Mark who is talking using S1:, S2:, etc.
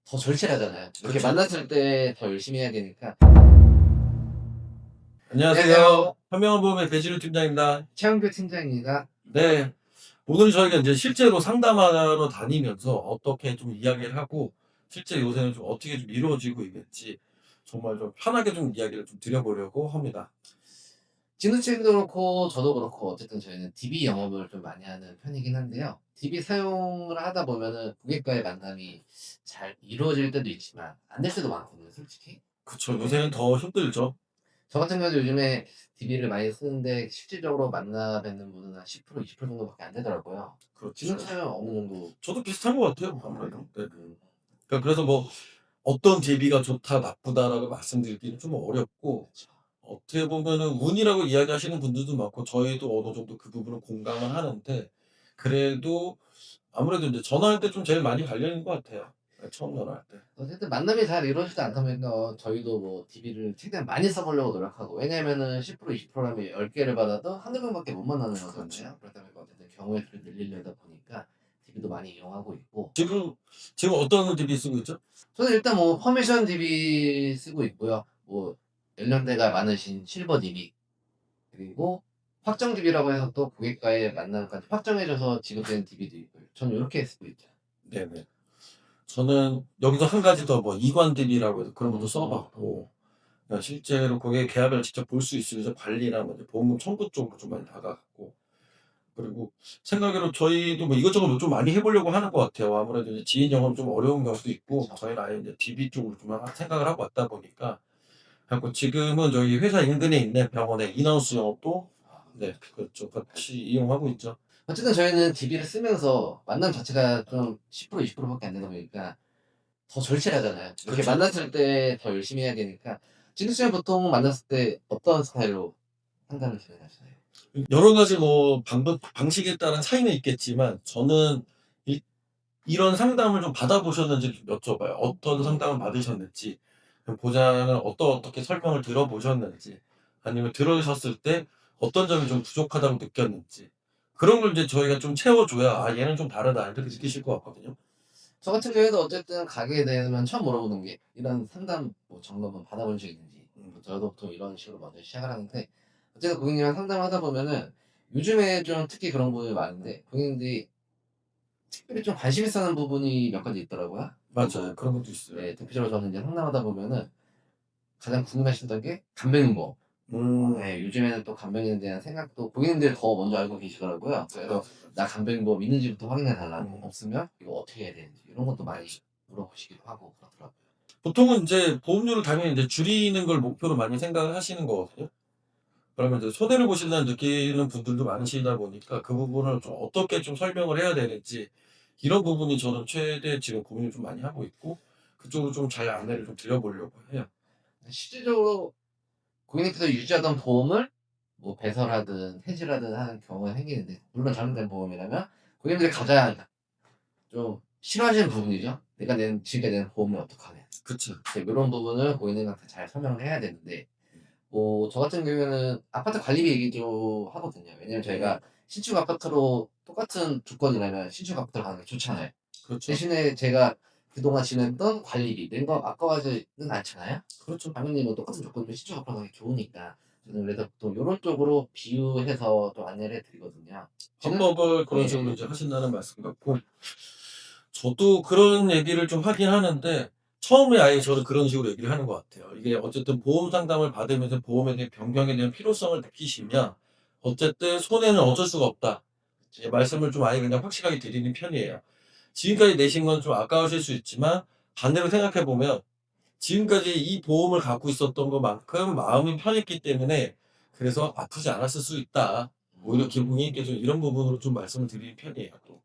S1: 더 절실하잖아요. 이렇게
S2: 그쵸.
S1: 만났을 때 더 열심히 해야 되니까.
S2: 안녕하세요.
S1: 안녕하세요.
S2: 현명한보험의 배진우 팀장입니다.
S1: 최영규 팀장입니다.
S2: 네. 오늘 저희가 이제 실제로 상담하러 다니면서 어떻게 좀 이야기를 하고 실제 요새는 좀 어떻게 좀 이루어지고 있는지 정말 좀 편하게 좀 이야기를 좀 드려보려고 합니다.
S1: 진우 쌤도 그렇고 저도 그렇고 어쨌든 저희는 DB 영업을 좀 많이 하는 편이긴 한데요. DB 사용을 하다 보면은 고객과의 만남이 잘 이루어질 때도 있지만 안 될 때도 많거든요, 솔직히.
S2: 그쵸.
S1: 네.
S2: 요새는 더 힘들죠.
S1: 저 같은 경우도 요즘에 DB를 많이 쓰는데 실질적으로 만나 뵙는 분은 한 10%, 20% 정도밖에 안 되더라고요. 진우
S2: 그렇죠.
S1: 쌤은 어느 정도?
S2: 저도 비슷한 것 같아요. 아무래도. 네.
S1: 음,
S2: 그러니까 그래서 뭐 어떤 대비가 좋다, 나쁘다라고 말씀드리기는 좀 어렵고
S1: 그쵸.
S2: 어떻게 보면은 운이라고 이야기하시는 분들도 많고 저희도 어느 정도 그 부분은 공감을 하는데 그래도 아무래도 이제 전화할 때 좀 제일 많이 갈리는 것 같아요. 네, 처음 전화할 때.
S1: 어쨌든 만남이 잘 이루어지지 않다 보니까 저희도 뭐 DB를 최대한 많이 써보려고 노력하고, 왜냐면은 10% 20%라면 10개를 받아도 한두 명밖에 못 만나는 거거든요. 그렇다 보니까 어쨌든 경우의 수를 늘리려다 보니까 DB도 많이 이용하고 있고.
S2: 지금 어떤 DB 쓰고 있죠?
S1: 저는 일단 뭐 퍼미션 DB 쓰고 있고요. 뭐 연령대가 많으신 실버 DB, 그리고 확정 DB라고 해서 또 고객과의 만남까지 확정해줘서 지급되는 DB도 있고요. 저는 이렇게 쓰고 있죠.
S2: 네네. 저는 여기서 한 가지 더 뭐 이관 DB라고 해서 그런 것도
S1: 음,
S2: 써봤고 그러니까 실제로 고객 계약을 직접 볼 수 있으면서 관리나 뭐 이제 보험금 청구 쪽으로 좀 많이 다가갔고 그리고 생각외로 저희도 뭐 이것저것 좀 많이 해보려고 하는 것 같아요. 아무래도 이제 지인 영업이 좀 어려운 경우도 있고
S1: 그쵸.
S2: 저희는 아예 이제 DB 쪽으로 좀 생각을 하고 왔다 보니까 그래갖고 지금은 저희 회사 인근에 있는 병원의 인하우스 영업도 네 그렇죠 같이 이용하고 있죠.
S1: 어쨌든 저희는 DB를 쓰면서 만남 자체가 좀 10% 20%밖에 안 되다 보니까 더 절실하잖아요. 이렇게
S2: 그쵸.
S1: 만났을 때 더 열심히 해야 되니까. 진우 쌤은 보통 만났을 때 어떤 스타일로 상담을 진행하시나요?
S2: 여러 가지 뭐 방식에 따른 차이는 있겠지만 저는 이런 상담을 좀 받아보셨는지 좀 여쭤봐요. 어떤 상담을 받으셨는지, 보장을 어떻게 설명을 들어보셨는지, 아니면 들으셨을 때 어떤 점이 좀 부족하다고 느꼈는지, 그런 걸 이제 저희가 좀 채워줘야, 아, 얘는 좀 다르다, 이렇게 느끼실 것 같거든요.
S1: 저 같은 경우에도 어쨌든 가게에 대해서만 처음 물어보는 게, 이런 상담 뭐 점검은 받아본 적 있는지. 저도 보통 이런 식으로 먼저 시작을 하는데, 어쨌든 고객님이랑 상담을 하다 보면은 요즘에 좀 특히 그런 부분이 많은데, 고객님들이 특별히 좀 관심 있어 하는 부분이 몇 가지 있더라고요.
S2: 맞아요. 그런 것도 있어요.
S1: 네, 대표적으로 저는 이제 상담하다 보면은 가장 궁금해하셨던 게 간병인보.
S2: 음,
S1: 네, 요즘에는 또 간병인에 대한 생각도 고객님들이 더 먼저 알고 계시더라고요. 그래서 나 간병인보험 있는지부터 확인해 달라고, 없으면 이거 어떻게 해야 되는지 이런 것도 많이 물어보시기도 하고 그렇더라고요.
S2: 보통은 이제 보험료를 당연히 이제 줄이는 걸 목표로 많이 생각을 하시는 거거든요. 그러면 이제 손해를 보신다는 느끼는 분들도 많으시다 보니까 그 부분을 좀 어떻게 좀 설명을 해야 되는지 이런 부분이 저는 최대 지금 고민을 좀 많이 하고 있고 그쪽으로 좀 잘 안내를 좀 드려보려고 해요.
S1: 실질적으로 고객님께서 유지하던 보험을 뭐 배설하든 해지하든 하는 경우가 생기는데, 물론 잘못된 보험이라면 고객님들이 가장 좀 싫어하시는 부분이죠. 내가 낸 지금까지 낸 보험을 어떡하냐.
S2: 그쵸.
S1: 이런 부분을 고객님한테 잘 설명을 해야 되는데, 뭐 저 같은 경우에는 아파트 관리비 얘기도 하거든요. 왜냐면 저희가 신축 아파트로 똑같은 조건이라면 신축 아파트로 가는 게 좋잖아요.
S2: 그렇죠.
S1: 대신에 제가 그동안 지냈던 관리비 낸 거 아까워하지는 않잖아요.
S2: 그렇죠.
S1: 당연히 뭐 똑같은 조건이면 신축 아파트로 가는 게 좋으니까. 저는 그래서 보통 요런 쪽으로 비유해서 또 안내를 해 드리거든요. 지금.
S2: 방법을 그런 식으로
S1: 네.
S2: 이제 하신다는 말씀 같고 저도 그런 얘기를 좀 하긴 하는데 처음에 아예 저는 그런 식으로 얘기를 하는 것 같아요. 이게 어쨌든 보험 상담을 받으면서 보험에 대한 변경에 대한 필요성을 느끼시면 어쨌든 손해는 어쩔 수가 없다. 예, 말씀을 좀 아예 그냥 확실하게 드리는 편이에요. 지금까지 내신 건 좀 아까우실 수 있지만 반대로 생각해 보면 지금까지 이 보험을 갖고 있었던 것만큼 마음이 편했기 때문에 그래서 아프지 않았을 수 있다. 오히려 기분이 계속 이런 부분으로 좀 말씀을 드리는 편이에요. 또.